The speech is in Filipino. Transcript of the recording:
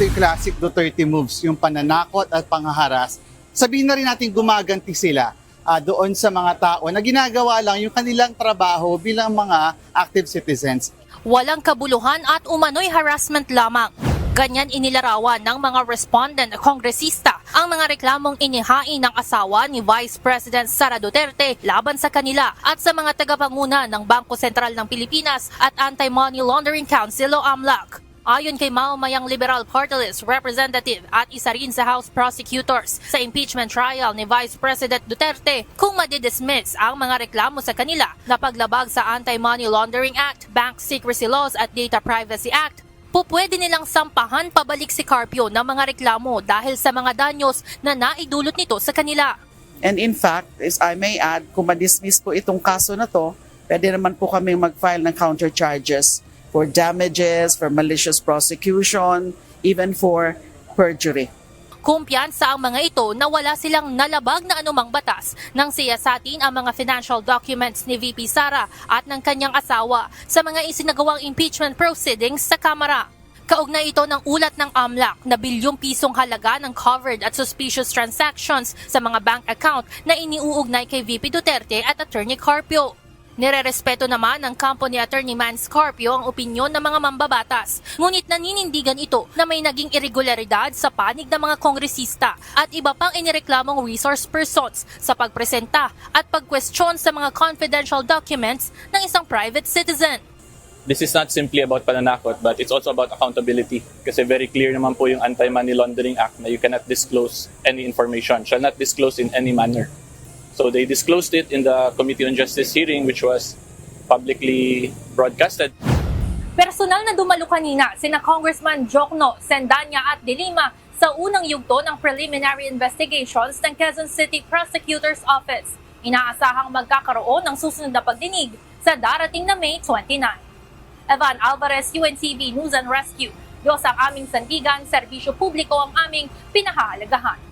ito yung classic Duterte moves, yung pananakot at panghaharas. Sabihin na rin natin gumaganti sila doon sa mga tao na ginagawa lang yung kanilang trabaho bilang mga active citizens. Walang kabuluhan at umano'y harassment lamang. Ganyan inilarawan ng mga respondent na kongresista ang mga reklamong inihain ng asawa ni Vice President Sara Duterte laban sa kanila at sa mga tagapanguna ng Bangko Sentral ng Pilipinas at Anti-Money Laundering Council o AMLAC. Ayon kay maumayang Liberal Party List Representative at isa rin sa House Prosecutors sa impeachment trial ni Vice President Duterte, kung madidismiss ang mga reklamo sa kanila na paglabag sa Anti-Money Laundering Act, Bank Secrecy Laws at Data Privacy Act, pupwede nilang sampahan pabalik si Carpio ng mga reklamo dahil sa mga danyos na naidulot nito sa kanila. And in fact, as I may add, kung ma-dismiss po itong kaso na to, pwede naman po kami mag-file ng counter charges for damages, for malicious prosecution, even for perjury. Kumpiyansa ang mga ito na wala silang nalabag na anumang batas nang siyasatin ang mga financial documents ni VP Sara at ng kanyang asawa sa mga isinagawang impeachment proceedings sa Kamara. Kaugnay ito ng ulat ng AMLAC na bilyong pisong halaga ng covered at suspicious transactions sa mga bank account na iniuugnay kay VP Duterte at Attorney Carpio. Nirerespeto naman ng kampo ni Attorney Man Scarpio ang opinyon ng mga mambabatas. Ngunit naninindigan ito na may naging irregularidad sa panig ng mga kongresista at iba pang inireklamong resource persons sa pagpresenta at pagkwestiyon sa mga confidential documents ng isang private citizen. This is not simply about pananakot, but it's also about accountability. Kasi very clear naman po yung Anti-Money Laundering Act na you cannot disclose any information, shall not disclose in any manner. So they disclosed it in the Committee on Justice hearing which was publicly broadcasted. Personal na dumalo kanina sina Congressman Jokno, Sendanya at De Lima sa unang yugto ng preliminary investigations ng Quezon City Prosecutor's Office. Inaasahang magkakaroon ng susunod na pagdinig sa darating na May 29. Evan Alvarez, UNTV News and Rescue. Diyos ang aming sandigan, serbisyo publiko ang aming pinahahalagahan.